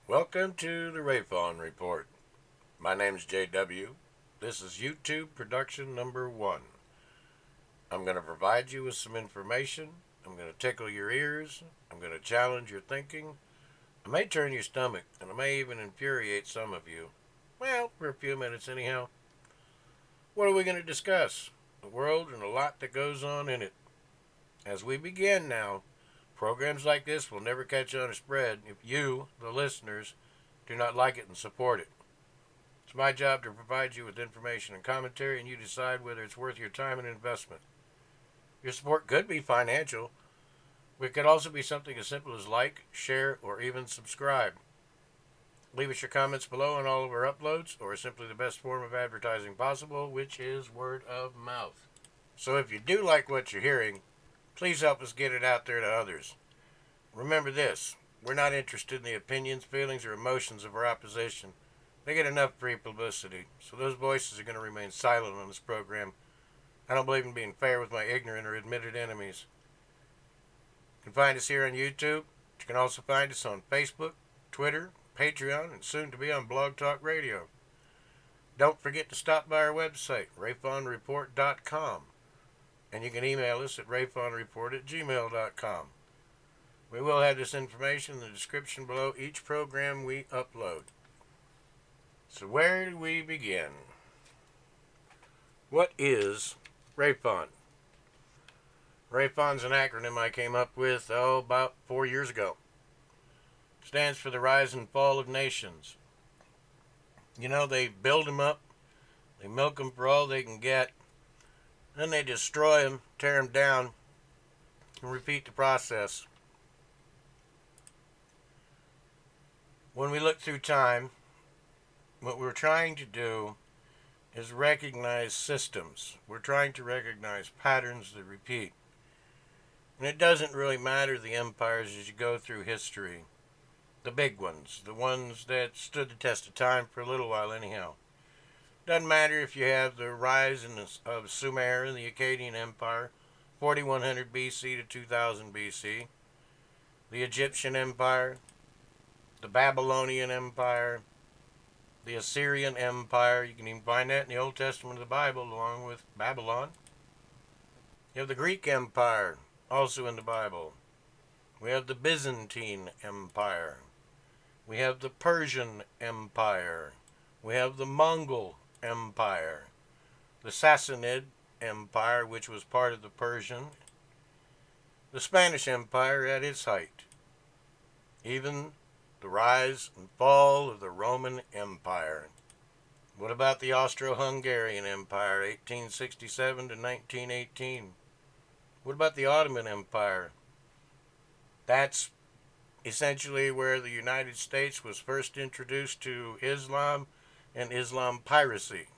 Welcome to the RAFON Report. My name's JW. This is YouTube production number 1. I'm going to provide you with some information. I'm going to tickle your ears. I'm going to challenge your thinking. I may turn your stomach, and I may even infuriate some of you. Well, for a few minutes, anyhow. What are we going to discuss? The world and a lot that goes on in it. As we begin now, programs like this will never catch on or spread if you, the listeners, do not like it and support it. It's my job to provide you with information and commentary, and you decide whether it's worth your time and investment. Your support could be financial, but it could also be something as simple as like, share, or even subscribe. Leave us your comments below on all of our uploads, or simply the best form of advertising possible, which is word of mouth. So if you do like what you're hearing, please help us get it out there to others. Remember this: we're not interested in the opinions, feelings, or emotions of our opposition. They get enough free publicity, so those voices are going to remain silent on this program. I don't believe in being fair with my ignorant or admitted enemies. You can find us here on YouTube. You can also find us on Facebook, Twitter, Patreon, and soon to be on Blog Talk Radio. Don't forget to stop by our website, rafonreport.com, and you can email us at rafonreport@gmail.com. We will have this information in the description below each program we upload. So where do we begin? What is RAFON? RAFON's an acronym I came up with, about 4 years ago. It stands for the Rise and Fall of Nations. You know, they build them up, they milk them for all they can get, then they destroy them, tear them down, and repeat the process. When we look through time, what we're trying to do is recognize systems. We're trying to recognize patterns that repeat. And it doesn't really matter the empires as you go through history. The big ones, the ones that stood the test of time for a little while anyhow. Doesn't matter if you have the rise of Sumer and the Akkadian Empire, 4100 BC to 2000 BC, the Egyptian Empire, the Babylonian Empire, the Assyrian Empire. You can even find that in the Old Testament of the Bible along with Babylon. You have the Greek Empire, also in the Bible. We have the Byzantine Empire. We have the Persian Empire. We have the Mongol Empire. The Sassanid Empire, which was part of the Persian. The Spanish Empire at its height. Even the rise and fall of the Roman Empire. What about the Austro-Hungarian Empire, 1867 to 1918? What about the Ottoman Empire? That's essentially where the United States was first introduced to Islam and Islam piracy.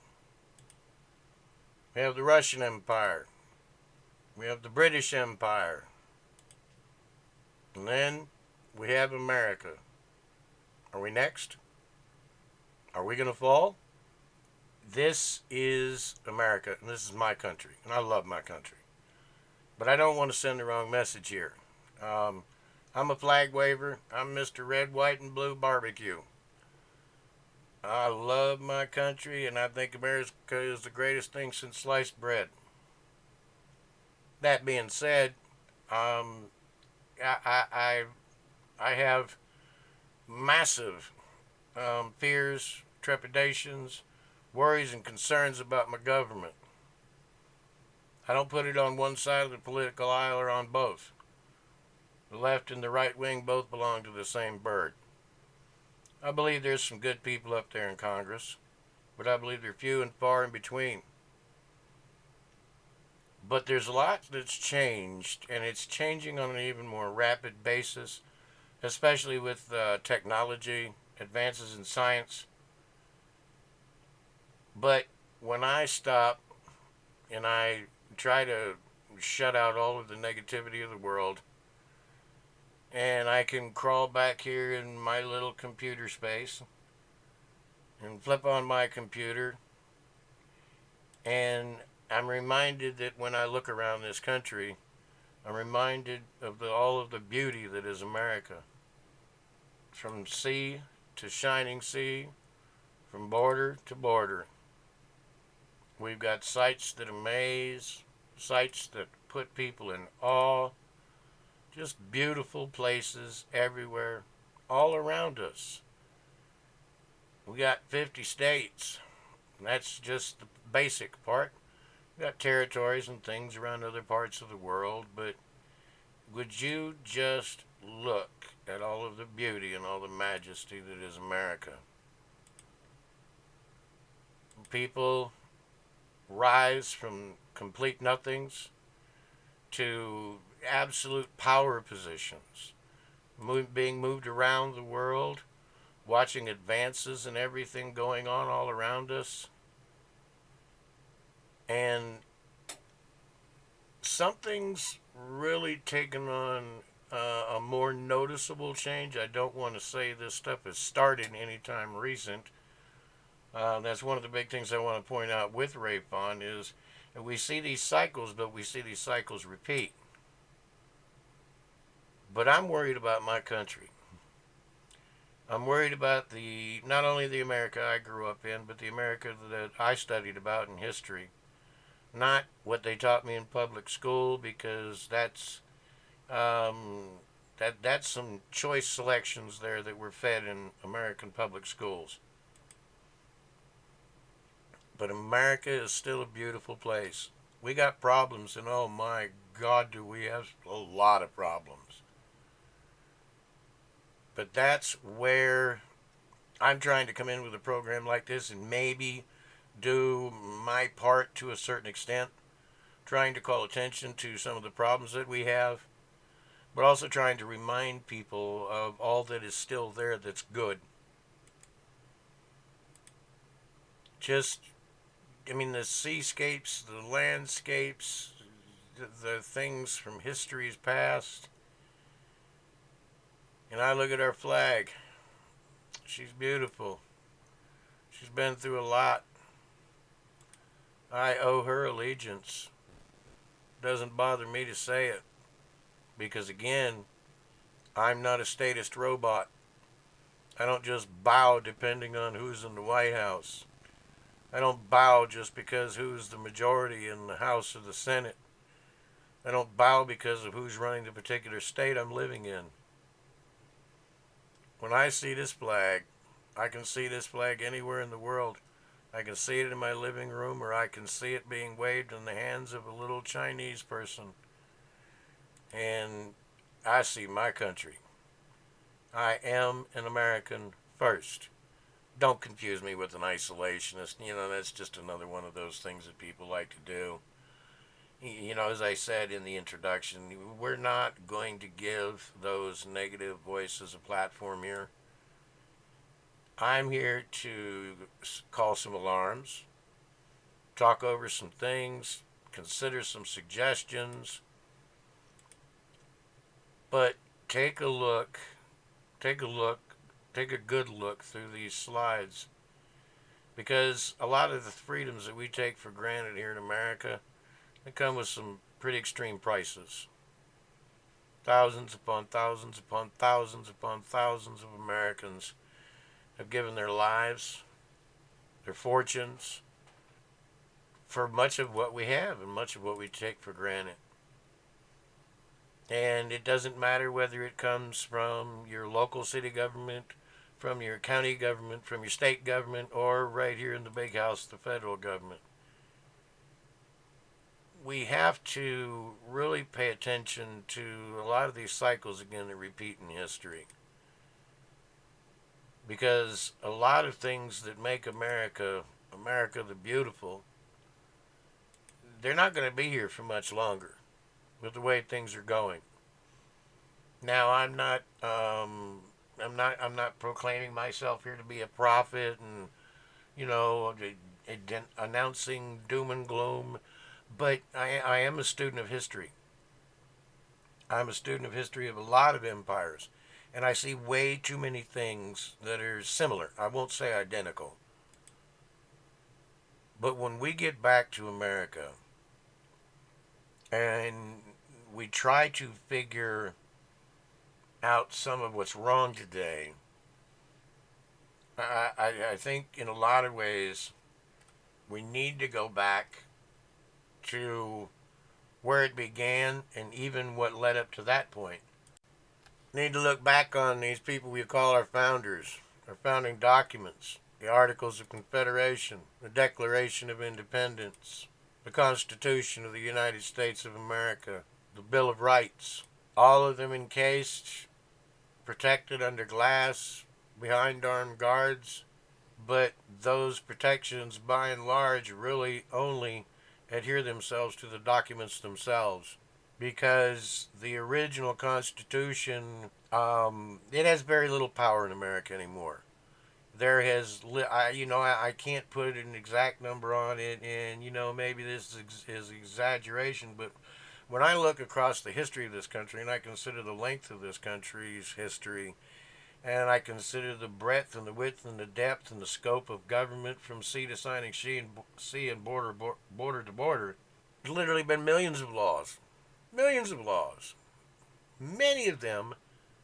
We have the Russian Empire. We have the British Empire. And then we have America. Are we next? Are we going to fall? This is America, and this is my country, and I love my country. But I don't want to send the wrong message here. I'm a flag waver. I'm Mr. Red, White, and Blue Barbecue. I love my country, and I think America is the greatest thing since sliced bread. That being said, I have massive fears, trepidations, worries, and concerns about my government. I don't put it on one side of the political aisle or on both. The left and the right wing both belong to the same bird. I believe there's some good people up there in Congress, but I believe they're few and far in between. But there's a lot that's changed, and it's changing on an even more rapid basis, especially with technology, advances in science. But when I stop and I try to shut out all of the negativity of the world, and I can crawl back here in my little computer space and flip on my computer, and I'm reminded that when I look around this country, I'm reminded of all of the beauty that is America. From sea to shining sea, from border to border. We've got sights that amaze, sights that put people in awe, just beautiful places everywhere, all around us. We got 50 states. That's just the basic part. We got territories and things around other parts of the world, but would you just look at all of the beauty and all the majesty that is America? People rise from complete nothings to absolute power positions, being moved around the world, watching advances and everything going on all around us. And something's really taken on a more noticeable change. I don't want to say this stuff has started anytime recent. That's one of the big things I want to point out with RAFON is that we see these cycles, but we see these cycles repeat. But I'm worried about my country. I'm worried about the not only the America I grew up in, but the America that I studied about in history. Not what they taught me in public school, because that's some choice selections there that were fed in American public schools. But America is still a beautiful place. We got problems, and oh my God, do we have a lot of problems. But that's where I'm trying to come in with a program like this and maybe do my part to a certain extent, trying to call attention to some of the problems that we have, but also trying to remind people of all that is still there that's good. Just, I mean, the seascapes, the landscapes, the things from history's past. And I look at our flag. She's beautiful. She's been through a lot. I owe her allegiance. Doesn't bother me to say it. Because again, I'm not a statist robot. I don't just bow depending on who's in the White House. I don't bow just because who's the majority in the House or the Senate. I don't bow because of who's running the particular state I'm living in. When I see this flag, I can see this flag anywhere in the world. I can see it in my living room, or I can see it being waved in the hands of a little Chinese person. And I see my country. I am an American first. Don't confuse me with an isolationist. That's just another one of those things that people like to do. As I said in the introduction, we're not going to give those negative voices a platform here. I'm here to call some alarms, talk over some things, consider some suggestions, but take a look, take a good look through these slides, because a lot of the freedoms that we take for granted here in America, they come with some pretty extreme prices. Thousands upon thousands upon thousands upon thousands of Americans have given their lives, their fortunes, for much of what we have and much of what we take for granted. And it doesn't matter whether it comes from your local city government, from your county government, from your state government, or right here in the big house, the federal government. We have to really pay attention to a lot of these cycles again that repeat in history. Because a lot of things that make America the beautiful, they're not going to be here for much longer with the way things are going. Now, I'm not proclaiming myself here to be a prophet and announcing doom and gloom, but I am a student of history. I'm a student of history of a lot of empires, and I see way too many things that are similar. I won't say identical. But when we get back to America and we try to figure out some of what's wrong today, I think in a lot of ways we need to go back to where it began and even what led up to that point. Need to look back on these people we call our founders, our founding documents, the Articles of Confederation, the Declaration of Independence, the Constitution of the United States of America, the Bill of Rights, all of them encased, protected under glass, behind armed guards, but those protections by and large really only adhere themselves to the documents themselves, because the original Constitution, it has very little power in America anymore. There has, I can't put an exact number on it, and maybe this is exaggeration, but when I look across the history of this country and I consider the length of this country's history, and I consider the breadth and the width and the depth and the scope of government from sea to signing sea and border to border, there's literally been millions of laws, many of them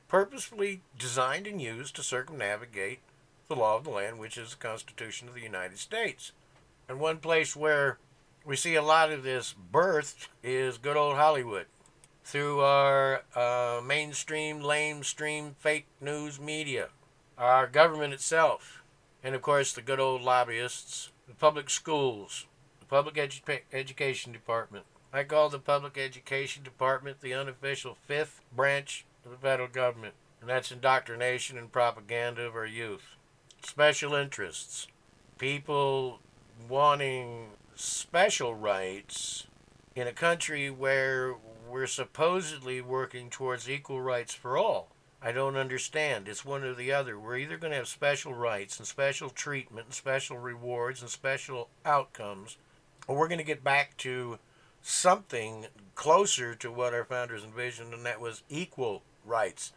purposefully designed and used to circumnavigate the law of the land, which is the Constitution of the United States. And one place where we see a lot of this birthed is good old Hollywood, through our mainstream, lamestream, fake news media, our government itself, and of course the good old lobbyists, the public schools, the public education department. I call the public education department the unofficial fifth branch of the federal government, and that's indoctrination and propaganda of our youth. Special interests, people wanting special rights in a country where we're supposedly working towards equal rights for all. I don't understand. It's one or the other. We're either going to have special rights and special treatment and special rewards and special outcomes, or we're going to get back to something closer to what our founders envisioned, and that was equal rights,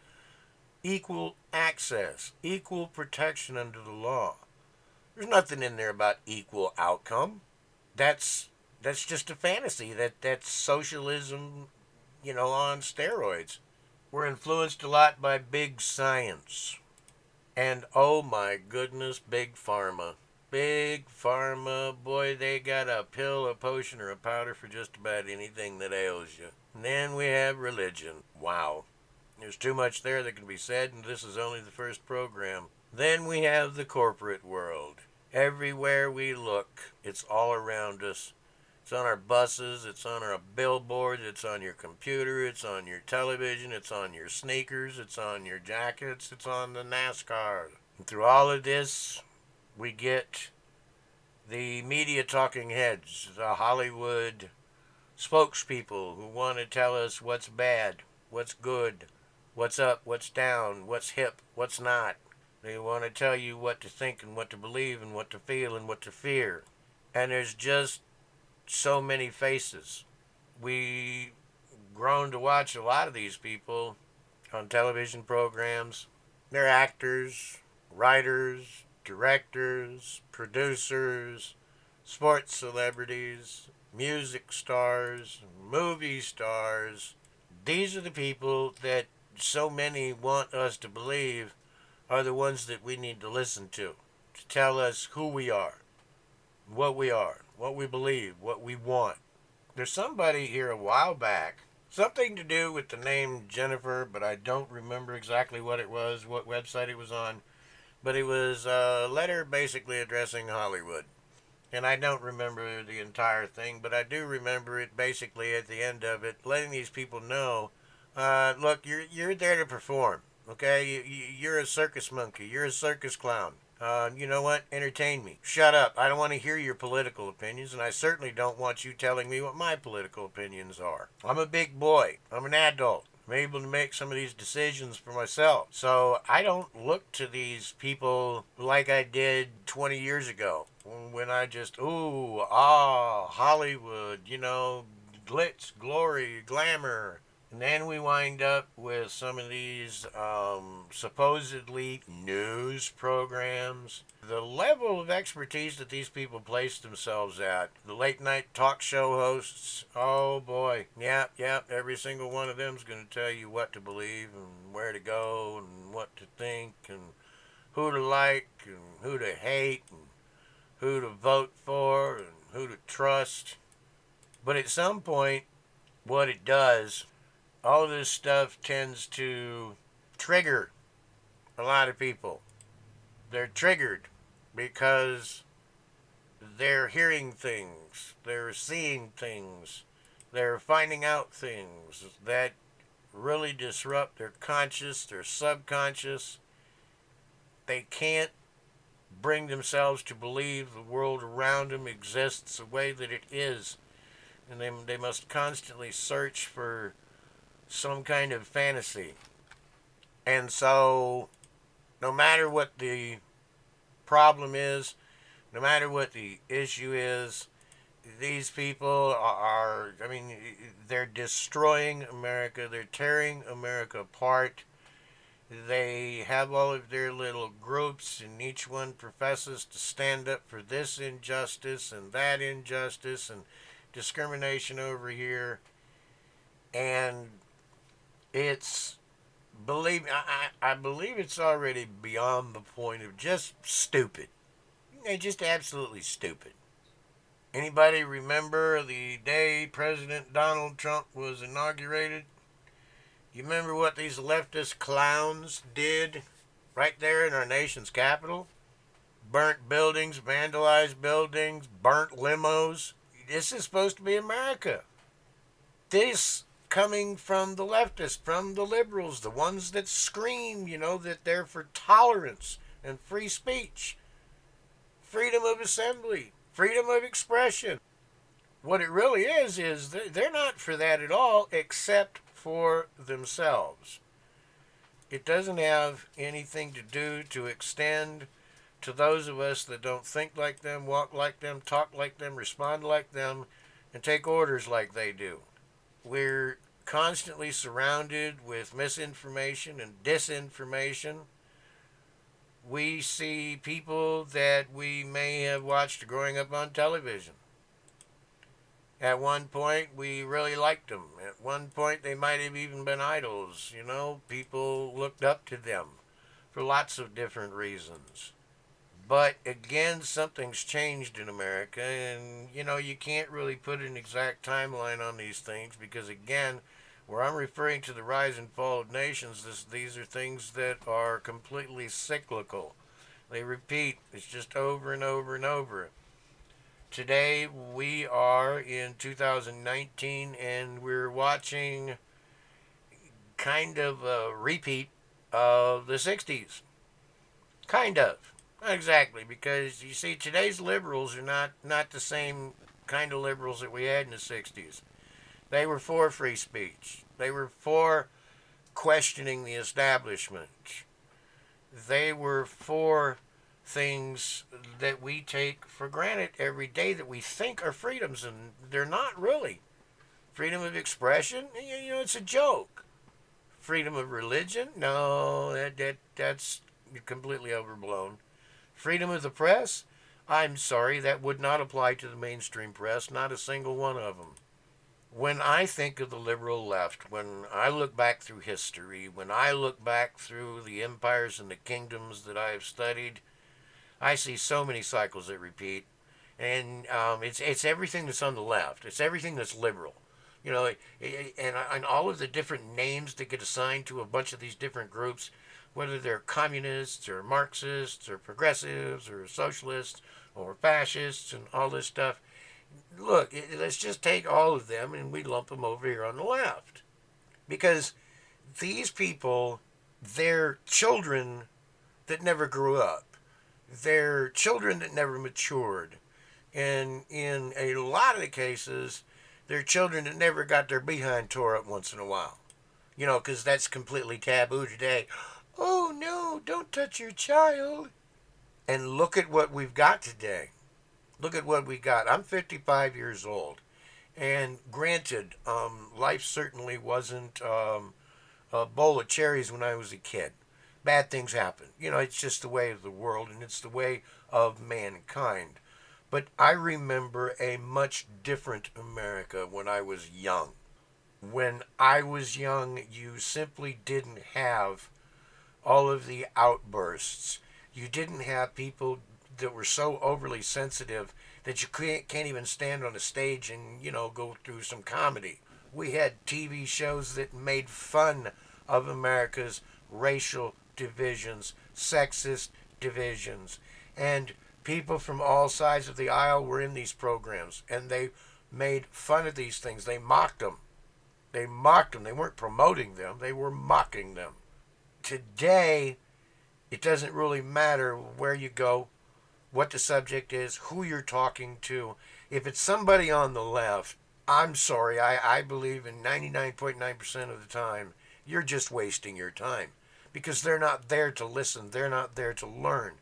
equal access, equal protection under the law. There's nothing in there about equal outcome. That's just a fantasy. That's socialism, on steroids. We're influenced a lot by big science. And oh my goodness, big pharma. Big pharma, boy, they got a pill, a potion, or a powder for just about anything that ails you. And then we have religion. Wow. There's too much there that can be said, and this is only the first program. Then we have the corporate world. Everywhere we look, it's all around us. It's on our buses, it's on our billboards, it's on your computer, it's on your television, it's on your sneakers, it's on your jackets, it's on the NASCAR. And through all of this, we get the media talking heads, the Hollywood spokespeople who want to tell us what's bad, what's good, what's up, what's down, what's hip, what's not. They want to tell you what to think and what to believe and what to feel and what to fear. And there's just so many faces. We grown to watch a lot of these people on television programs. They're actors, writers, directors, producers, sports celebrities, music stars, movie stars. These are the people that so many want us to believe are the ones that we need to listen to tell us who we are, what we believe, what we want. There's somebody here a while back, something to do with the name Jennifer, but I don't remember exactly what it was, what website it was on, but it was a letter basically addressing Hollywood. And I don't remember the entire thing, but I do remember it basically at the end of it, letting these people know, look, you're there to perform, okay? You're a circus monkey, you're a circus clown. You know what? Entertain me. Shut up. I don't want to hear your political opinions, and I certainly don't want you telling me what my political opinions are. I'm a big boy. I'm an adult. I'm able to make some of these decisions for myself. So I don't look to these people like I did 20 years ago when I just, ooh, ah, Hollywood, glitz, glory, glamour. And then we wind up with some of these supposedly news programs. The level of expertise that these people place themselves at, the late night talk show hosts, oh boy, yep, every single one of them is going to tell you what to believe and where to go and what to think and who to like and who to hate and who to vote for and who to trust. But at some point, what it does, all of this stuff tends to trigger a lot of people. They're triggered because they're hearing things, they're seeing things, they're finding out things that really disrupt their conscious, their subconscious. They can't bring themselves to believe the world around them exists the way that it is. And they must constantly search for some kind of fantasy. And so, no matter what the problem is, no matter what the issue is, these people are, I mean, they're destroying America. They're tearing America apart. They have all of their little groups, and each one professes to stand up for this injustice and that injustice and discrimination over here. And it's, believe me, I believe it's already beyond the point of just stupid. They're just absolutely stupid. Anybody remember the day President Donald Trump was inaugurated? You remember what these leftist clowns did right there in our nation's capital? Burnt buildings, vandalized buildings, burnt limos. This is supposed to be America. This coming from the leftists, from the liberals, the ones that scream, that they're for tolerance and free speech, freedom of assembly, freedom of expression. What it really is they're not for that at all, except for themselves. It doesn't have anything to do to extend to those of us that don't think like them, walk like them, talk like them, respond like them, and take orders like they do. We're constantly surrounded with misinformation and disinformation. We see people that we may have watched growing up on television. At one point, we really liked them. At one point, they might have even been idols. People looked up to them for lots of different reasons. But again, something's changed in America, and you can't really put an exact timeline on these things because, again, where I'm referring to the rise and fall of nations, these are things that are completely cyclical. They repeat. It's just over and over and over. Today we are in 2019 and we're watching kind of a repeat of the 60s. Kind of. Not exactly, because you see today's liberals are not the same kind of liberals that we had in the 60s. They were for free speech. They were for questioning the establishment. They were for things that we take for granted every day that we think are freedoms, and they're not really. Freedom of expression, it's a joke. Freedom of religion, no, that's completely overblown. Freedom of the press, I'm sorry, that would not apply to the mainstream press, not a single one of them. When I think of the liberal left, when I look back through history, when I look back through the empires and the kingdoms that I have studied, I see so many cycles that repeat, and it's everything that's on the left. It's everything that's liberal, and all of the different names that get assigned to a bunch of these different groups, whether they're communists or Marxists or progressives or socialists or fascists and all this stuff. Look, let's just take all of them and we lump them over here on the left, because these people, they're children that never grew up. They're children that never matured. And in a lot of the cases, they're children that never got their behind tore up once in a while. Because that's completely taboo today. Oh, no, don't touch your child. And look at what we've got today. Look at what we got. I'm 55 years old. And granted, life certainly wasn't a bowl of cherries when I was a kid. Bad things happen. It's just the way of the world, and it's the way of mankind. But I remember a much different America when I was young. When I was young, you simply didn't have all of the outbursts. You didn't have people that were so overly sensitive that you can't even stand on a stage and, go through some comedy. We had TV shows that made fun of America's racial divisions, sexist divisions, and people from all sides of the aisle were in these programs, and they made fun of these things. They mocked them. They mocked them. They weren't promoting them, they were mocking them. Today, it doesn't really matter where you go, what the subject is, who you're talking to. If it's somebody on the left, I'm sorry, I believe in 99.9% of the time, you're just wasting your time because they're not there to listen, they're not there to learn.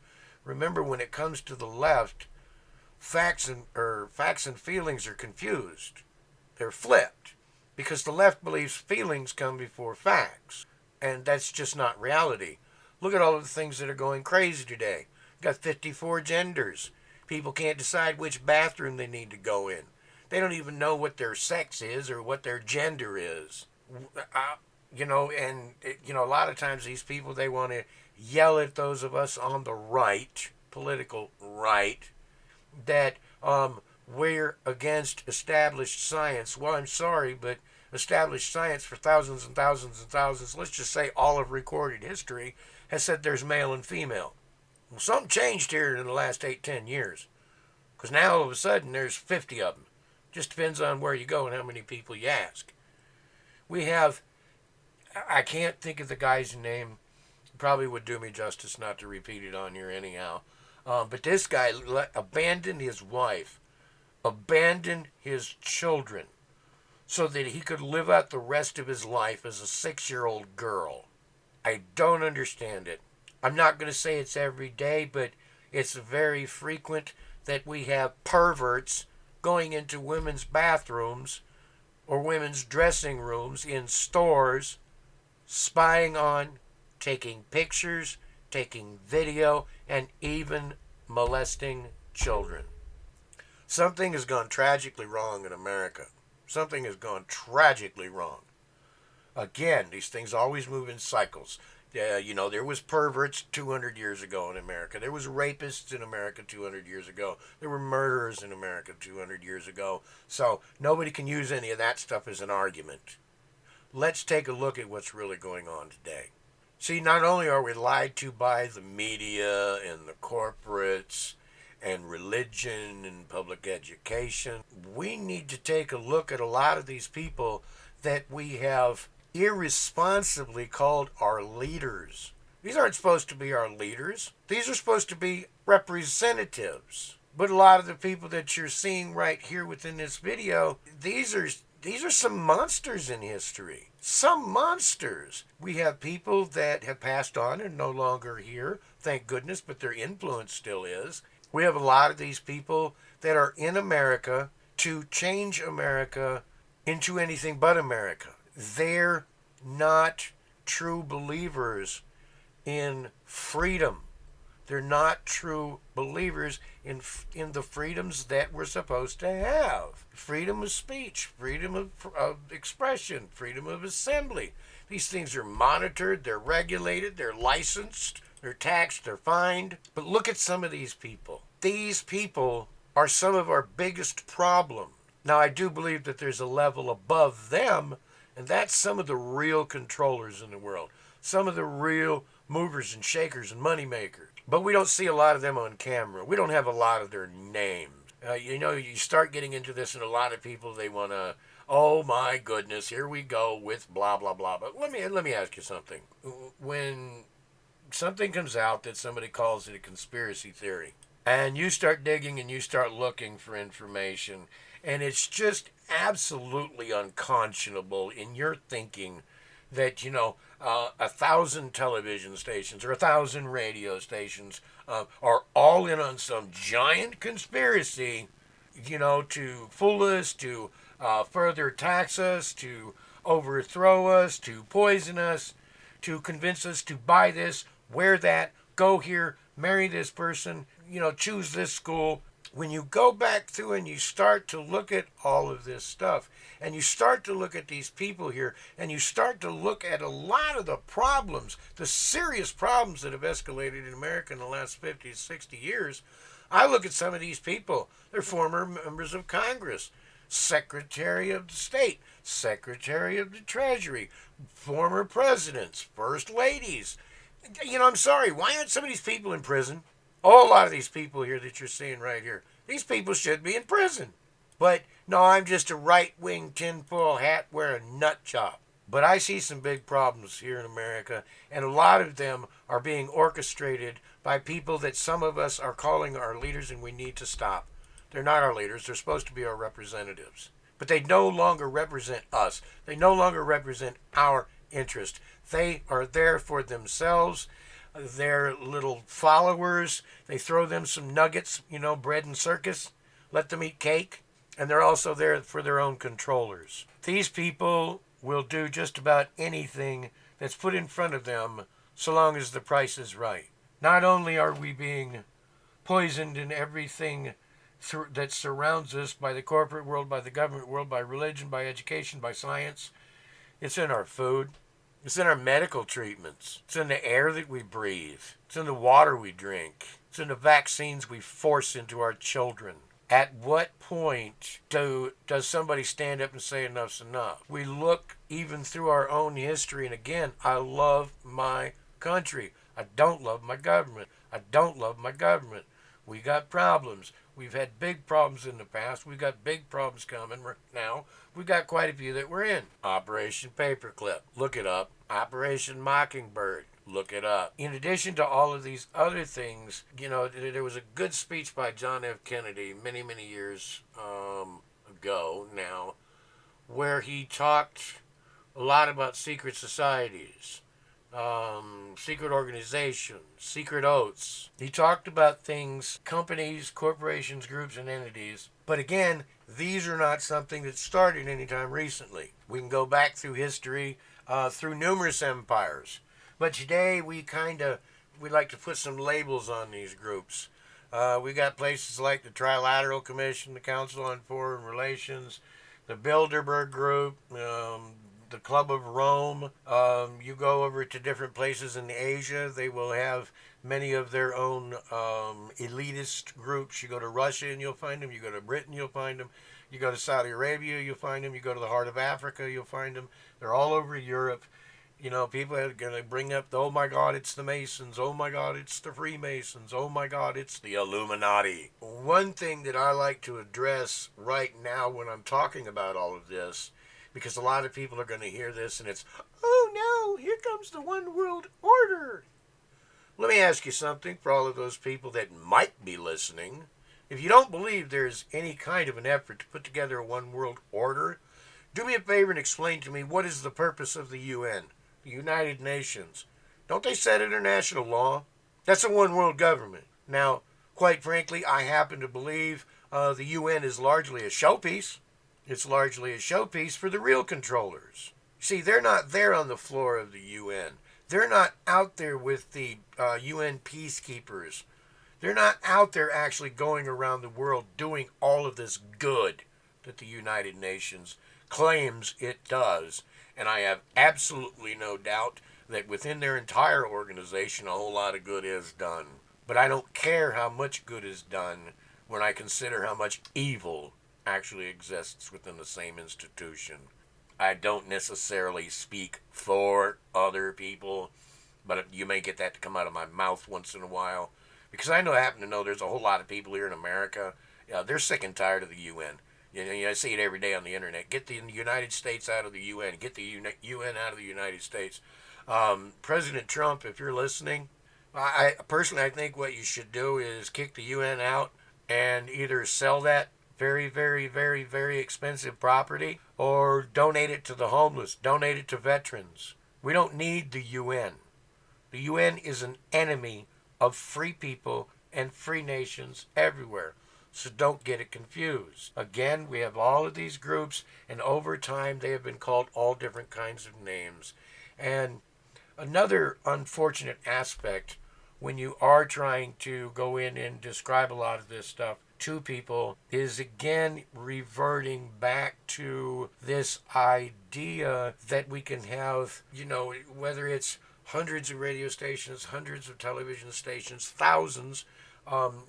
Remember, when it comes to the left, facts and feelings are confused. They're flipped because the left believes feelings come before facts, and that's just not reality. Look at all of the things that are going crazy today. You've got 54 genders. People can't decide which bathroom they need to go in. They don't even know what their sex is or what their gender is. A lot of times these people, they want to yell at those of us on the right, political right, that we're against established science. Well, I'm sorry, but established science for thousands and thousands and thousands, let's just say all of recorded history, has said there's male and female. Well, something changed here in the last 8-10 years. Because now all of a sudden there's 50 of them. Just depends on where you go and how many people you ask. We have, I can't think of the guy's name. Probably would do me justice not to repeat it on here anyhow. But this guy abandoned his wife, abandoned his children, so that he could live out the rest of his life as a 6-year-old girl. I don't understand it. I'm not going to say it's every day, but it's very frequent that we have perverts going into women's bathrooms or women's dressing rooms in stores, spying on, taking pictures, taking video, and even molesting children. Something has gone tragically wrong in America. Something has gone tragically wrong. Again, these things always move in cycles. There was perverts 200 years ago in America. There was rapists in America 200 years ago. There were murderers in America 200 years ago. So nobody can use any of that stuff as an argument. Let's take a look at what's really going on today. See, not only are we lied to by the media and the corporates and religion and public education, we need to take a look at a lot of these people that we have irresponsibly called our leaders. These aren't supposed to be our leaders. These are supposed to be representatives. But a lot of the people that you're seeing right here within this video, these are some monsters in history. Some monsters. We have people that have passed on and no longer here, thank goodness, but their influence still is. We have a lot of these people that are in America to change America into anything but America. They're not true believers in freedom. They're not true believers in the freedoms that we're supposed to have. Freedom of speech, freedom of expression, freedom of assembly. These things are monitored, they're regulated, they're licensed, they're taxed, they're fined. But look at some of these people. These people are some of our biggest problems. Now, I do believe that there's a level above them, and that's some of the real controllers in the world. Some of the real movers and shakers and money makers. But we don't see a lot of them on camera. We don't have a lot of their names. You start getting into this, and a lot of people, they want to, oh my goodness, here we go with blah, blah, blah. But let me ask you something. When something comes out that somebody calls it a conspiracy theory, and you start digging and you start looking for information, and it's just absolutely unconscionable in your thinking that, 1,000 television stations or 1,000 radio stations are all in on some giant conspiracy, to fool us, to further tax us, to overthrow us, to poison us, to convince us to buy this, wear that, go here, marry this person, choose this school. when you go back through and you start to look at all of this stuff, and you start to look at these people here, and you start to look at a lot of the problems, the serious problems that have escalated in America in the last 50 to 60 years, I look at some of these people. They're former members of Congress, Secretary of State, Secretary of the Treasury, former presidents, first ladies. I'm sorry, why aren't some of these people in prison? Oh, a lot of these people here that you're seeing right here, these people should be in prison. But no, I'm just a right-wing tinfoil hat wearing nut job. But I see some big problems here in America, and a lot of them are being orchestrated by people that some of us are calling our leaders, and we need to stop. They're not our leaders. They're supposed to be our representatives. But they no longer represent us. They no longer represent our interest. They are there for themselves, their little followers. They throw them some nuggets, bread and circus. Let them eat cake. And they're also there for their own controllers. These people will do just about anything that's put in front of them so long as the price is right. Not only are we being poisoned in everything that surrounds us by the corporate world, by the government world, by religion, by education, by science, it's in our food. It's in our medical treatments. It's in the air that we breathe. It's in the water we drink. It's in the vaccines we force into our children. At what point does somebody stand up and say enough's enough? We look even through our own history, and again, I love my country. I don't love my government. I don't love my government. We got problems. We've had big problems in the past. We've got big problems coming now. We've got quite a few that we're in. Operation Paperclip. Look it up. Operation Mockingbird. Look it up. In addition to all of these other things, there was a good speech by John F. Kennedy many, many years ago now, where he talked a lot about secret societies, secret organizations, secret oaths. He talked about things, companies, corporations, groups, and entities. But again, these are not something that started anytime recently. We can go back through history, through numerous empires. But today we like to put some labels on these groups. We got places like the Trilateral Commission, the Council on Foreign Relations, the Bilderberg Group, the Club of Rome. You go over to different places in Asia, they will have many of their own elitist groups. You go to Russia and you'll find them. You go to Britain, you'll find them. You go to Saudi Arabia, you'll find them. You go to the heart of Africa, you'll find them. They're all over Europe. People are going to bring up, oh my God, it's the Masons. Oh my God, it's the Freemasons. Oh my God, it's the Illuminati. One thing that I like to address right now when I'm talking about all of this, because a lot of people are going to hear this and it's, oh no, here comes the one world order. Let me ask you something for all of those people that might be listening. If you don't believe there's any kind of an effort to put together a one world order, do me a favor and explain to me what is the purpose of the UN, the United Nations. Don't they set international law? That's a one world government. Now, quite frankly, I happen to believe the UN is largely a showpiece. It's largely a showpiece for the real controllers. See, they're not there on the floor of the UN. They're not out there with the UN peacekeepers. They're not out there actually going around the world doing all of this good that the United Nations claims it does. And I have absolutely no doubt that within their entire organization a whole lot of good is done. But I don't care how much good is done when I consider how much evil actually exists within the same institution. I don't necessarily speak for other people, but you may get that to come out of my mouth once in a while. Because I happen to know there's a whole lot of people here in America, they're sick and tired of the UN. I see it every day on the internet. Get the United States out of the UN. Get the UN out of the United States. President Trump, if you're listening, I personally think what you should do is kick the UN out and either sell that very, very, very, very expensive property or donate it to the homeless, donate it to veterans. We don't need the UN. The UN is an enemy of free people and free nations everywhere. So don't get it confused. Again, we have all of these groups, and over time they have been called all different kinds of names. And another unfortunate aspect when you are trying to go in and describe a lot of this stuff, to people is again reverting back to this idea that we can have, whether it's hundreds of radio stations, hundreds of television stations, thousands,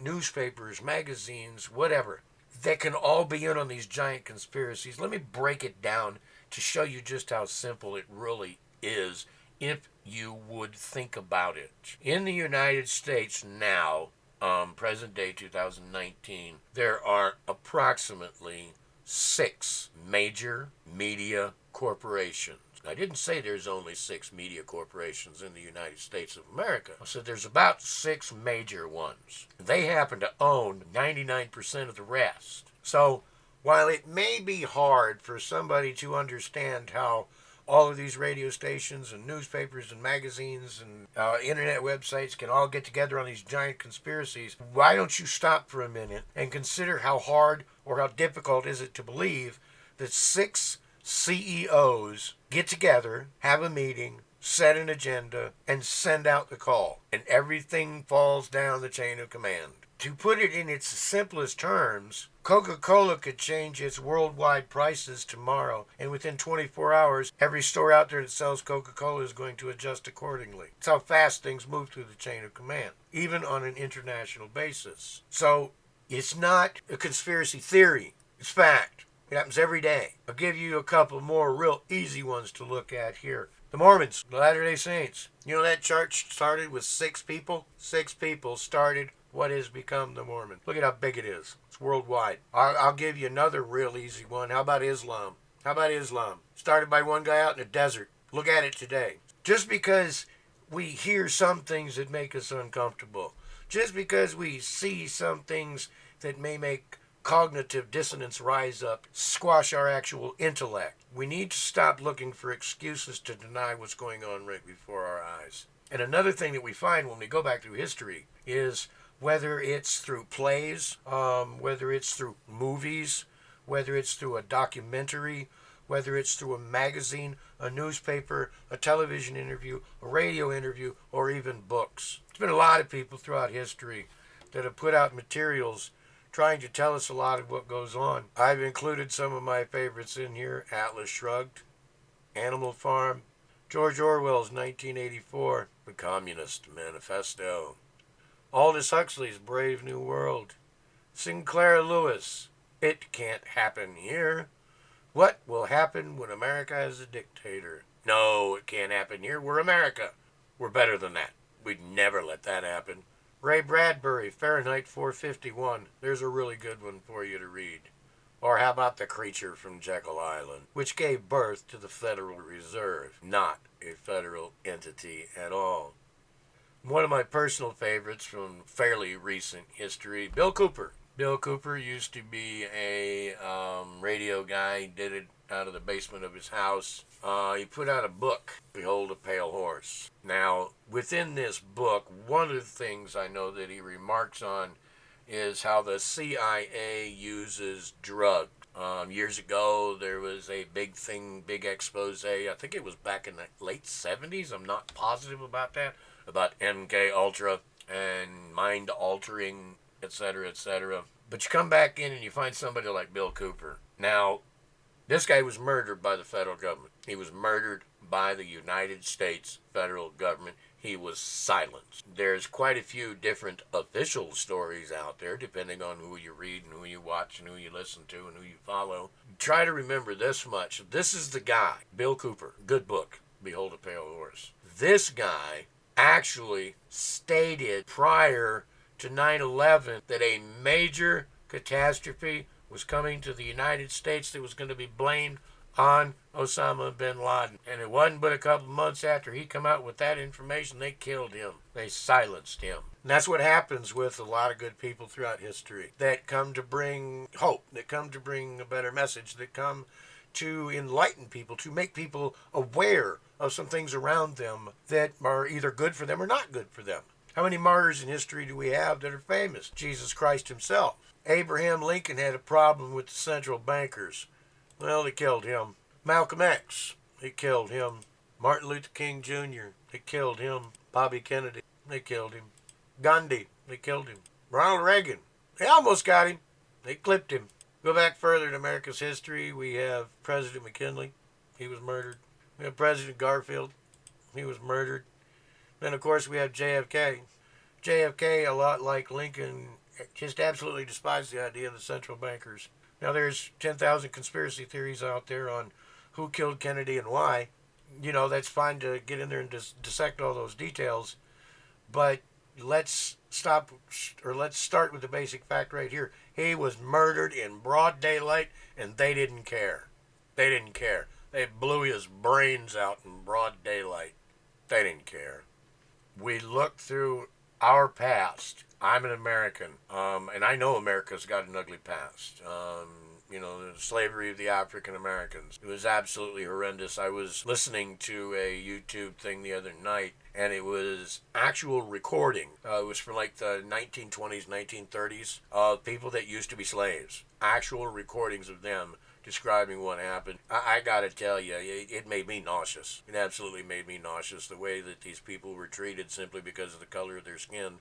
newspapers, magazines, whatever, that can all be in on these giant conspiracies. Let me break it down to show you just how simple it really is if you would think about it. In the United States now, present day 2019, there are approximately 6 major media corporations. I didn't say there's only 6 media corporations in the United States of America. I said there's about 6 major ones. They happen to own 99% of the rest. So while it may be hard for somebody to understand how all of these radio stations and newspapers and magazines and internet websites can all get together on these giant conspiracies, why don't you stop for a minute and consider how hard or how difficult is it to believe that 6 CEOs get together, have a meeting, set an agenda, and send out the call, and everything falls down the chain of command. To put it in its simplest terms, Coca-Cola could change its worldwide prices tomorrow, and within 24 hours, every store out there that sells Coca-Cola is going to adjust accordingly. It's how fast things move through the chain of command, even on an international basis. So, it's not a conspiracy theory. It's fact. It happens every day. I'll give you a couple more real easy ones to look at here. The Mormons, the Latter-day Saints. You know that church started with 6 people? 6 people started what has become the Mormon. Look at how big it is. It's worldwide. I'll give you another real easy one. How about Islam? Started by one guy out in the desert. Look at it today. Just because we hear some things that make us uncomfortable, just because we see some things that may make cognitive dissonance rise up, squash our actual intellect, we need to stop looking for excuses to deny what's going on right before our eyes. And another thing that we find when we go back through history is whether it's through plays, whether it's through movies, whether it's through a documentary, whether it's through a magazine, a newspaper, a television interview, a radio interview, or even books. There's been a lot of people throughout history that have put out materials trying to tell us a lot of what goes on. I've included some of my favorites in here. Atlas Shrugged, Animal Farm, George Orwell's 1984, The Communist Manifesto, Aldous Huxley's Brave New World, Sinclair Lewis, It Can't Happen Here, What Will Happen When America Has a Dictator? No, it can't happen here. We're America. We're better than that. We'd never let that happen. Ray Bradbury, Fahrenheit 451. There's a really good one for you to read. Or how about The Creature from Jekyll Island, which gave birth to the Federal Reserve, not a federal entity at all. One of my personal favorites from fairly recent history, Bill Cooper. Bill Cooper used to be a radio guy. He did it out of the basement of his house. He put out a book, Behold a Pale Horse. Now, within this book, one of the things I know that he remarks on is how the CIA uses drugs. Years ago, there was a big expose, I think it was back in the late 70s, I'm not positive about that, about MK Ultra and mind-altering, etc., etc. But you come back in and you find somebody like Bill Cooper. Now, this guy was murdered by the federal government. He was murdered by the United States federal government. He was silenced. There's quite a few different official stories out there, depending on who you read and who you watch and who you listen to and who you follow. Try to remember this much. This is the guy, Bill Cooper. Good book, Behold a Pale Horse. This guy actually stated prior to 9/11 that a major catastrophe was coming to the United States that was going to be blamed on Osama bin Laden. And it wasn't but a couple months after he come out with that information, they killed him. They silenced him. And that's what happens with a lot of good people throughout history that come to bring hope, that come to bring a better message, that come to enlighten people, to make people aware of some things around them that are either good for them or not good for them. How many martyrs in history do we have that are famous? Jesus Christ himself. Abraham Lincoln had a problem with the central bankers. Well, they killed him. Malcolm X, they killed him. Martin Luther King Jr., they killed him. Bobby Kennedy, they killed him. Gandhi, they killed him. Ronald Reagan, They almost got him. They clipped him. Go back further in America's history, we have President McKinley. He was murdered. We have President Garfield. He was murdered. Then, of course, we have JFK. JFK, a lot like Lincoln, just absolutely despised the idea of the central bankers. Now, there's 10,000 conspiracy theories out there on who killed Kennedy and why. You know, that's fine to get in there and dissect all those details. But let's start with the basic fact right here. He was murdered in broad daylight, and they didn't care. They didn't care. They blew his brains out in broad daylight. They didn't care. We look through our past. I'm an American, and I know America's got an ugly past. The slavery of the African Americans. It was absolutely horrendous. I was listening to a YouTube thing the other night, and it was actual recording. It was from like the 1920s, 1930s of people that used to be slaves. Actual recordings of them describing what happened. I gotta tell you, it made me nauseous. It absolutely made me nauseous, the way that these people were treated simply because of the color of their skin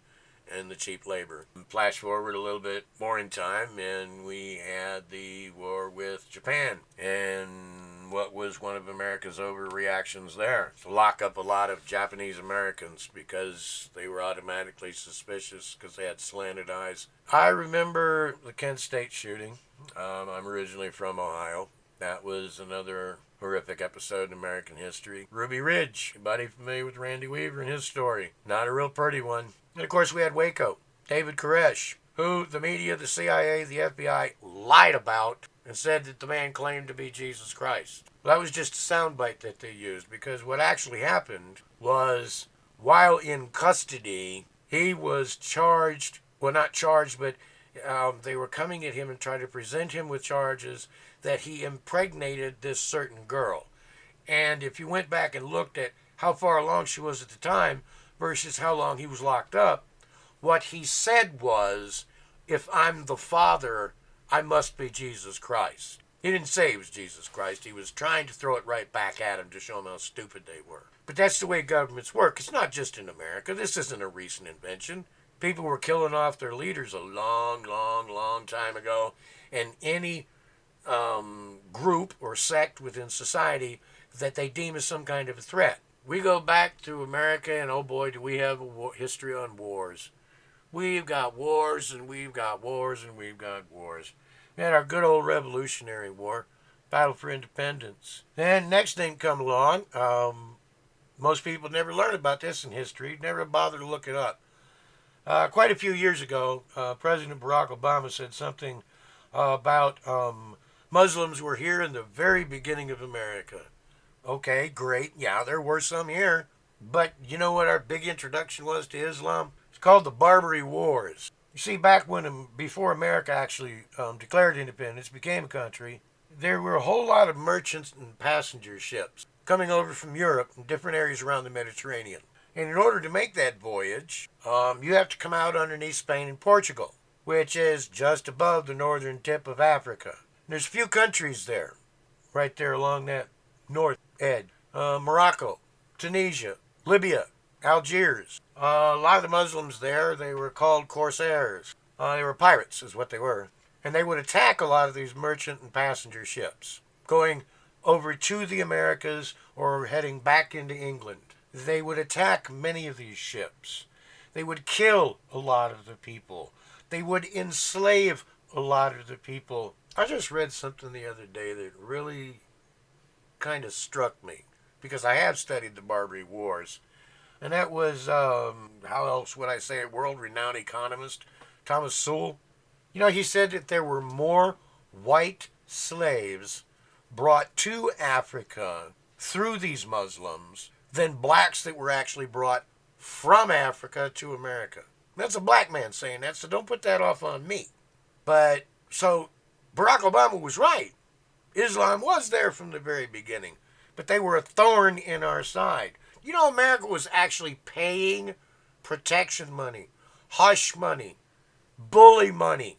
and the cheap labor. Flash forward a little bit more in time, and we had the war with Japan, and what was one of America's overreactions there? To lock up a lot of Japanese Americans because they were automatically suspicious because they had slanted eyes. I remember the Kent State shooting. I'm originally from Ohio. That was another horrific episode in American history. Ruby Ridge. Anybody familiar with Randy Weaver and his story? Not a real pretty one. And of course we had Waco. David Koresh, who the media, the CIA, the FBI lied about and said that the man claimed to be Jesus Christ. Well, that was just a soundbite that they used, because what actually happened was, while in custody, he was charged, well, not charged, but they were coming at him and trying to present him with charges that he impregnated this certain girl. And if you went back and looked at how far along she was at the time versus how long he was locked up, what he said was, if I'm the father, I must be Jesus Christ. He didn't say he was Jesus Christ. He was trying to throw it right back at him to show him how stupid they were. But that's the way governments work. It's not just in America. This isn't a recent invention. People were killing off their leaders a long, long, long time ago. And any group or sect within society that they deem as some kind of a threat. We go back to America, and oh boy, do we have a history on wars. We've got wars, and we've got wars, and we've got wars. We had our good old Revolutionary War, Battle for Independence. Then next thing come along, most people never learn about this in history, never bother to look it up. Quite a few years ago, President Barack Obama said something about Muslims were here in the very beginning of America. Okay, great. Yeah, there were some here. But you know what our big introduction was to Islam? It's called the Barbary Wars. You see, back before America actually declared independence, became a country, there were a whole lot of merchants and passenger ships coming over from Europe and different areas around the Mediterranean. And in order to make that voyage, you have to come out underneath Spain and Portugal, which is just above the northern tip of Africa. And there's a few countries there, right there along that north edge. Morocco, Tunisia, Libya, Algiers. A lot of the Muslims there, they were called corsairs. They were pirates, is what they were. And they would attack a lot of these merchant and passenger ships, going over to the Americas or heading back into England. They would attack many of these ships. They would kill a lot of the people. They would enslave a lot of the people. I just read something the other day that really kind of struck me, because I have studied the Barbary Wars. And that was, how else would I say it, world-renowned economist Thomas Sowell. You know, he said that there were more white slaves brought to Africa through these Muslims than blacks that were actually brought from Africa to America. That's a black man saying that, so don't put that off on me. But, so, Barack Obama was right. Islam was there from the very beginning, but they were a thorn in our side. You know, America was actually paying protection money, hush money, bully money.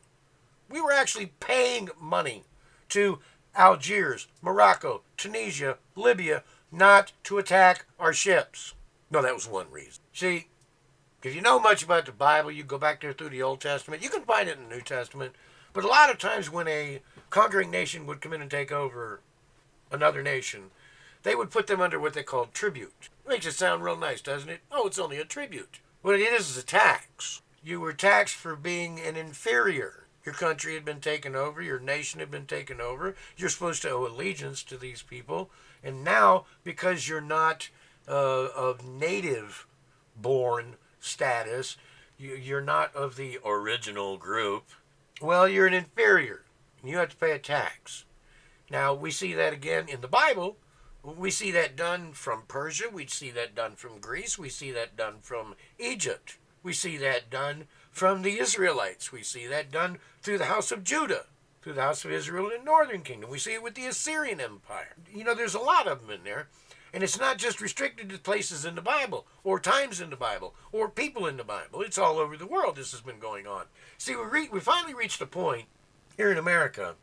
We were actually paying money to Algiers, Morocco, Tunisia, Libya, not to attack our ships. No, that was one reason. See, If you know much about the Bible, you go back there through the Old Testament. You can find it in the New Testament. But a lot of times when a conquering nation would come in and take over another nation, they would put them under what they called tribute. Makes it sound real nice, doesn't it? Oh, it's only a tribute. What it is a tax. You were taxed for being an inferior. Your country had been taken over. Your nation had been taken over. You're supposed to owe allegiance to these people. And now, because you're not of native-born status, you're not of the original group, well, you're an inferior. And you have to pay a tax. Now, we see that again in the Bible. We see that done from Persia. We see that done from Greece. We see that done from Egypt. We see that done from the Israelites. We see that done through the house of Judah, through the house of Israel in the northern kingdom. We see it with the Assyrian Empire. You know, there's a lot of them in there. And it's not just restricted to places in the Bible, or times in the Bible, or people in the Bible. It's all over the world this has been going on. See, we finally reached a point here in America,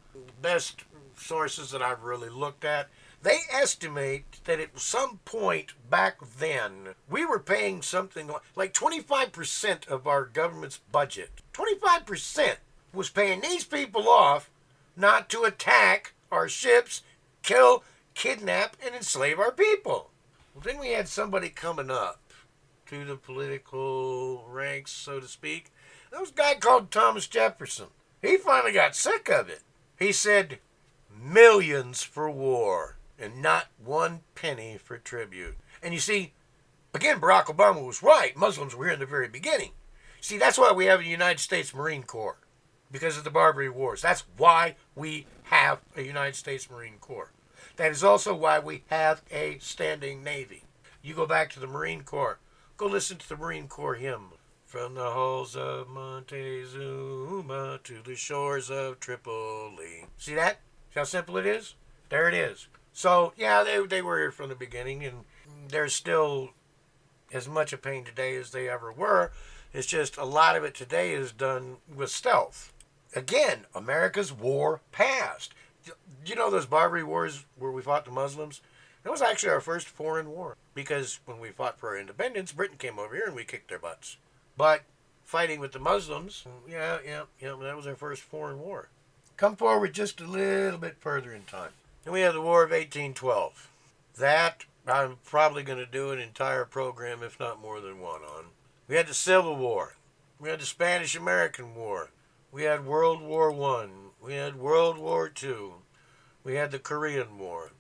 best sources that I've really looked at, they estimate that at some point back then, we were paying something like 25% of our government's budget. 25% was paying these people off not to attack our ships, kill, kidnap, and enslave our people. Well, then we had somebody coming up to the political ranks, so to speak. There was a guy called Thomas Jefferson. He finally got sick of it. He said, millions for war and not 1 penny for tribute. And you see, again, Barack Obama was right. Muslims were here in the very beginning. See, that's why we have a United States Marine Corps, because of the Barbary Wars. That's why we have a United States Marine Corps. That is also why we have a standing Navy. You go back to the Marine Corps. Go listen to the Marine Corps hymn. From the halls of Montezuma to the shores of Tripoli. See that? See how simple it is? There it is. So, yeah, they were here from the beginning, and they're still as much a pain today as they ever were. It's just a lot of it today is done with stealth. Again, America's war past. You know those Barbary Wars where we fought the Muslims? That was actually our first foreign war. Because when we fought for our independence, Britain came over here and we kicked their butts. But fighting with the Muslims, yeah, that was our first foreign war. Come forward just a little bit further in time. Then we have the War of 1812. That I'm probably going to do an entire program, if not more than one, on. We had the Civil War. We had the Spanish-American War. We had World War I. We had World War II. We had the Korean War.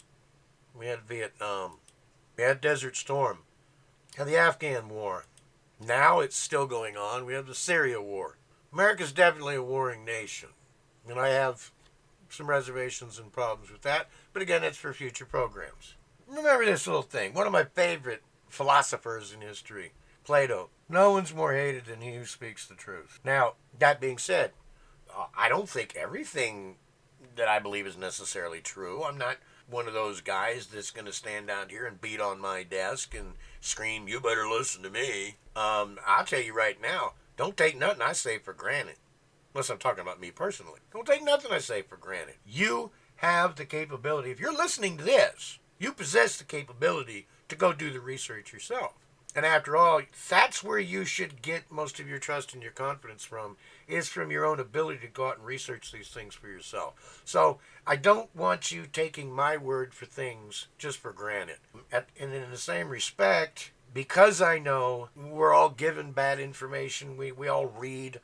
We had Vietnam. We had Desert Storm. We had the Afghan War. Now it's still going on. We have the Syria War. America's definitely a warring nation. And I have some reservations and problems with that. But again, that's for future programs. Remember this little thing. One of my favorite philosophers in history, Plato. No one's more hated than he who speaks the truth. Now, that being said, I don't think everything that I believe is necessarily true. I'm not one of those guys that's going to stand down here and beat on my desk and scream, you better listen to me. I'll tell you right now, don't take nothing I say for granted. Unless I'm talking about me personally. Don't take nothing I say for granted. You have the capability. If you're listening to this, you possess the capability to go do the research yourself. And after all, that's where you should get most of your trust and your confidence from, is from your own ability to go out and research these things for yourself. So I don't want you taking my word for things just for granted. And in the same respect, because I know we're all given bad information, we all read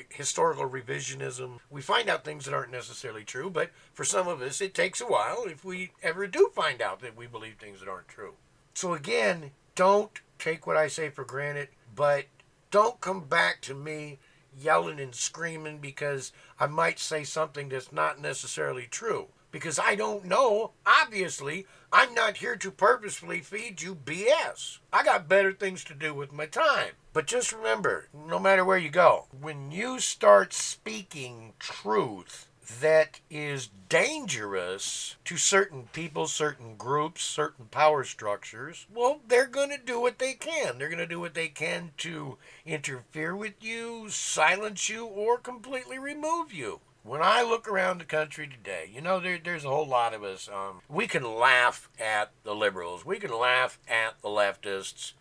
historical revisionism. We find out things that aren't necessarily true, but for some of us, it takes a while if we ever do find out that we believe things that aren't true. So again, don't take what I say for granted, but don't come back to me yelling and screaming because I might say something that's not necessarily true. Because I don't know. Obviously, I'm not here to purposefully feed you BS. I got better things to do with my time. But just remember, no matter where you go, when you start speaking truth that is dangerous to certain people, certain groups, certain power structures, well, they're going to do what they can. They're going to do what they can to interfere with you, silence you, or completely remove you. When I look around the country today, you know, there's a whole lot of us. We can laugh at the liberals. We can laugh at the leftists.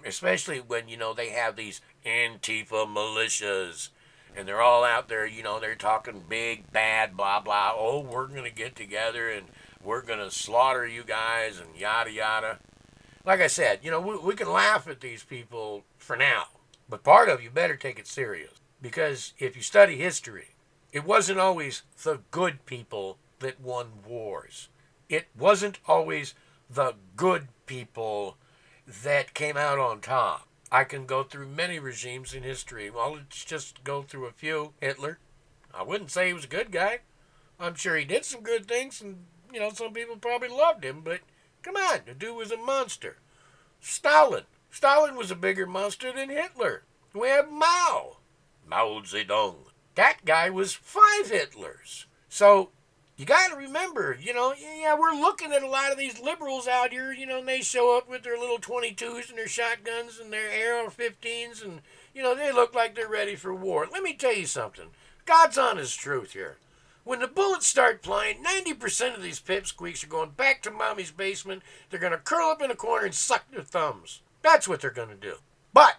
Especially when, they have these Antifa militias and they're all out there, they're talking big, bad, blah, blah. Oh, we're going to get together and we're going to slaughter you guys and yada, yada. Like I said, we can laugh at these people for now, but part of you better take it serious. Because if you study history, it wasn't always the good people that won wars. It wasn't always the good people that came out on top. I can go through many regimes in history. Well, let's just go through a few. Hitler. I wouldn't say he was a good guy. I'm sure he did some good things, and, some people probably loved him, but come on, the dude was a monster. Stalin. Stalin was a bigger monster than Hitler. We have Mao. Mao Zedong. That guy was 5 Hitlers. So you got to remember, we're looking at a lot of these liberals out here, and they show up with their little 22s and their shotguns and their AR-15s, and, they look like they're ready for war. Let me tell you something. God's honest truth here. When the bullets start flying, 90% of these pipsqueaks are going back to mommy's basement. They're going to curl up in a corner and suck their thumbs. That's what they're going to do. But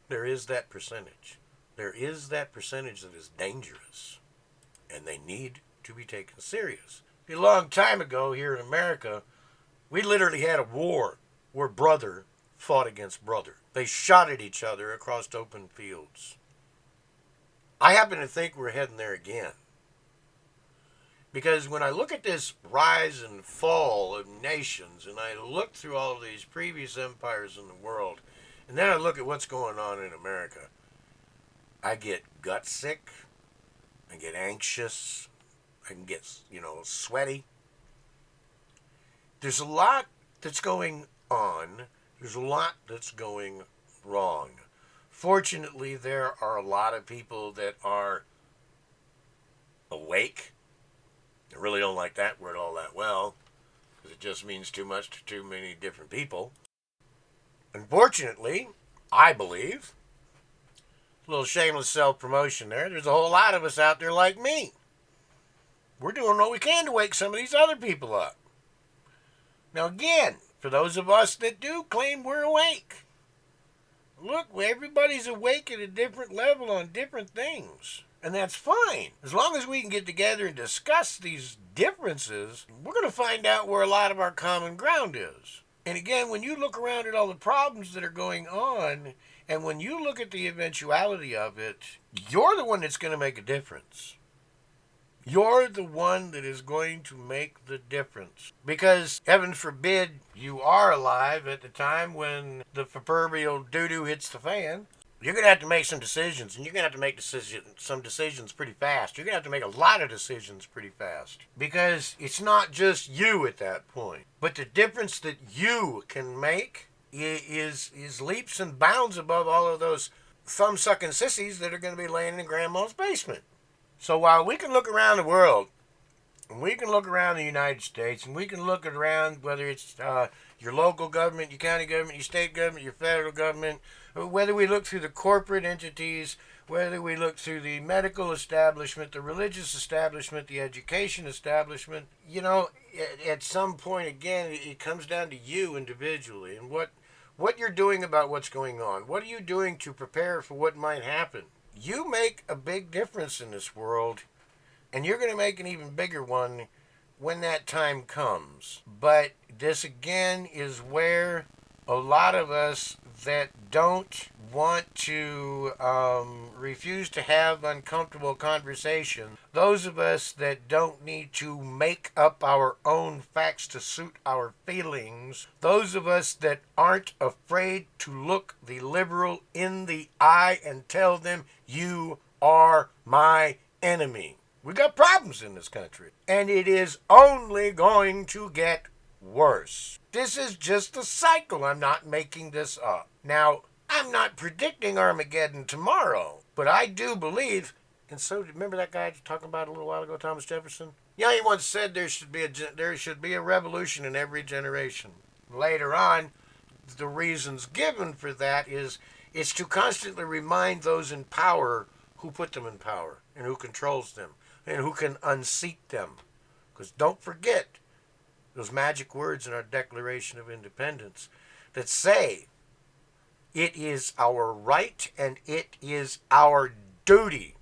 there is that percentage. There is that percentage that is dangerous, and they need to be taken serious. A long time ago here in America, we literally had a war where brother fought against brother. They shot at each other across open fields. I happen to think we're heading there again. Because when I look at this rise and fall of nations, and I look through all of these previous empires in the world, and then I look at what's going on in America, I get gut sick, I get anxious, I can get, sweaty. There's a lot that's going on. There's a lot that's going wrong. Fortunately, there are a lot of people that are awake. I really don't like that word all that well, because it just means too much to too many different people. Unfortunately, I believe, a little shameless self-promotion there's a whole lot of us out there like me. We're doing what we can to wake some of these other people up. Now again, for those of us that do claim we're awake, look, everybody's awake at a different level on different things. And that's fine. As long as we can get together and discuss these differences, we're going to find out where a lot of our common ground is. And again, when you look around at all the problems that are going on, and when you look at the eventuality of it, you're the one that's going to make a difference. You're the one that is going to make the difference. Because, heaven forbid, you are alive at the time when the proverbial doo-doo hits the fan. You're going to have to make some decisions, and you're going to have to make some decisions pretty fast. You're going to have to make a lot of decisions pretty fast. Because it's not just you at that point. But the difference that you can make is leaps and bounds above all of those thumb-sucking sissies that are going to be laying in grandma's basement. So while we can look around the world, and we can look around the United States, and we can look around whether it's your local government, your county government, your state government, your federal government, whether we look through the corporate entities, whether we look through the medical establishment, the religious establishment, the education establishment, at some point, again, it comes down to you individually and what you're doing about what's going on. What are you doing to prepare for what might happen? You make a big difference in this world, and you're going to make an even bigger one when that time comes. But this, again, is where a lot of us that don't want to refuse to have uncomfortable conversation, those of us that don't need to make up our own facts to suit our feelings, those of us that aren't afraid to look the liberal in the eye and tell them, you are my enemy. We got problems in this country, and it is only going to get worse. This is just a cycle. I'm not making this up. Now, I'm not predicting Armageddon tomorrow, but I do believe, and so remember that guy I was talking about a little while ago, Thomas Jefferson? Yeah, he once said there should be a revolution in every generation. Later on, the reasons given for that is it's to constantly remind those in power who put them in power and who controls them and who can unseat them. Because don't forget those magic words in our Declaration of Independence that say It is our right and it is our duty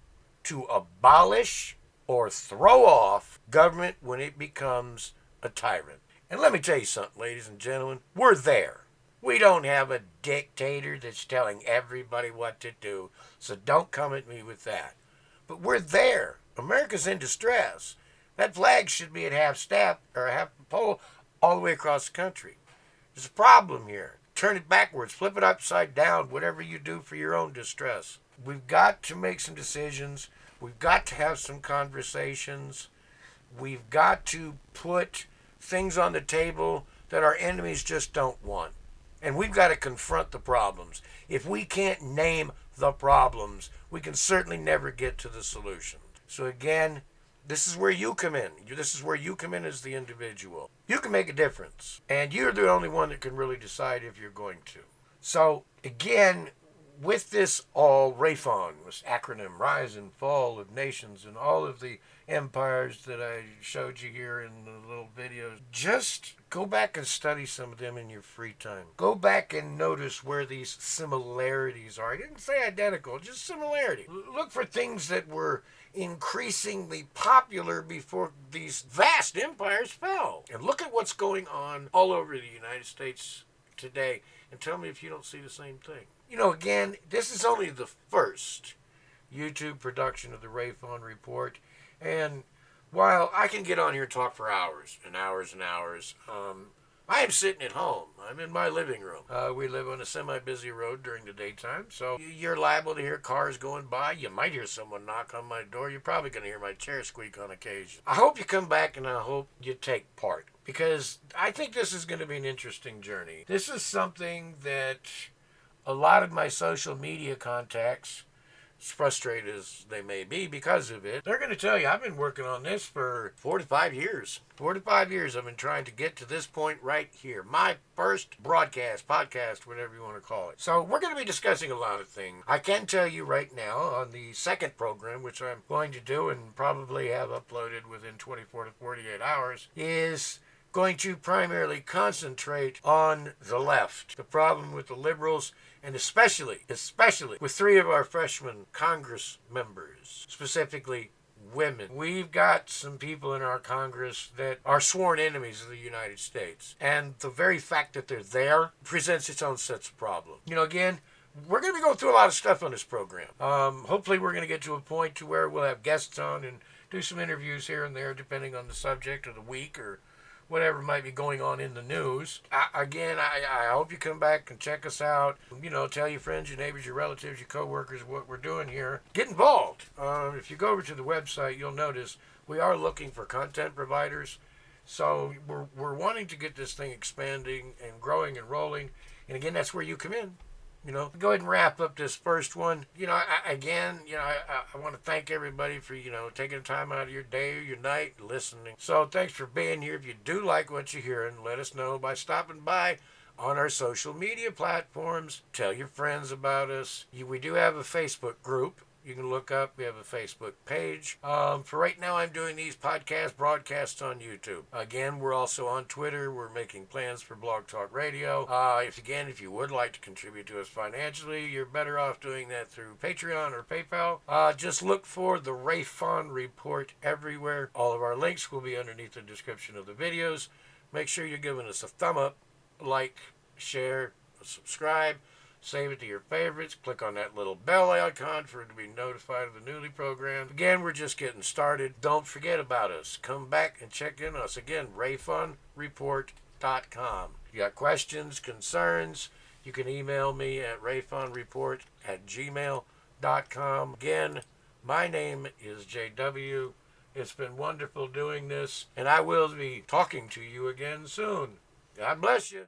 to abolish or throw off government when it becomes a tyrant. And let me tell you something, ladies and gentlemen, we're there. We don't have a dictator that's telling everybody what to do, so don't come at me with that. But we're there. America's in distress. That flag should be at half staff or half pole all the way across the country. There's a problem here. Turn it backwards, flip it upside down, whatever you do for your own distress. We've got to make some decisions. We've got to have some conversations. We've got to put things on the table that our enemies just don't want. And we've got to confront the problems. If we can't name the problems, we can certainly never get to the solution. So again, this is where you come in. This is where you come in as the individual. You can make a difference. And you're the only one that can really decide if you're going to. So again, with this all, RAFON, this acronym, Rise and Fall of Nations, and all of the empires that I showed you here in the little videos, just go back and study some of them in your free time. Go back and notice where these similarities are. I didn't say identical, just similarity. Look for things that were increasingly popular before these vast empires fell. And look at what's going on all over the United States today, and tell me if you don't see the same thing. You know, again, this is only the first YouTube production of the RAFON Report, and while I can get on here and talk for hours and hours and hours, I am sitting at home. I'm in my living room. We live on a semi-busy road during the daytime, so you're liable to hear cars going by. You might hear someone knock on my door. You're probably going to hear my chair squeak on occasion. I hope you come back, and I hope you take part, because I think this is going to be an interesting journey. This is something that a lot of my social media contacts, as frustrated as they may be because of it, they're going to tell you, I've been working on this for 4 to 5 years. 4 to 5 years I've been trying to get to this point right here. My first broadcast, podcast, whatever you want to call it. So we're going to be discussing a lot of things. I can tell you right now on the second program, which I'm going to do and probably have uploaded within 24 to 48 hours, is going to primarily concentrate on the left. The problem with the liberals, and especially with 3 of our freshman Congress members, specifically women. We've got some people in our Congress that are sworn enemies of the United States. And the very fact that they're there presents its own sets of problems. You know, again, we're going to be going through a lot of stuff on this program. Hopefully we're going to get to a point to where we'll have guests on and do some interviews here and there, depending on the subject of the week or whatever might be going on in the news. I hope you come back and check us out. You know, tell your friends, your neighbors, your relatives, your coworkers what we're doing here. Get involved. If you go over to the website, you'll notice we are looking for content providers. So we're wanting to get this thing expanding and growing and rolling. And again, that's where you come in. You know, go ahead and wrap up this first one. You know, I want to thank everybody for, taking time out of your day or your night listening. So thanks for being here. If you do like what you're hearing, let us know by stopping by on our social media platforms. Tell your friends about us. We do have a Facebook group. You can look up. We have a Facebook page. For right now, I'm doing these broadcasts on YouTube. Again, we're also on Twitter. We're making plans for Blog Talk Radio. If you would like to contribute to us financially, you're better off doing that through Patreon or PayPal. Just look for the RAFON Report everywhere. All of our links will be underneath the description of the videos. Make sure you're giving us a thumb up, like, share, subscribe. Save it to your favorites. Click on that little bell icon for it to be notified of the newly programmed. Again, we're just getting started. Don't forget about us. Come back and check in on us. Again, RAFONreport.com. If you got questions, concerns, you can email me at rafonreport@gmail.com. Again, my name is JW. It's been wonderful doing this, and I will be talking to you again soon. God bless you.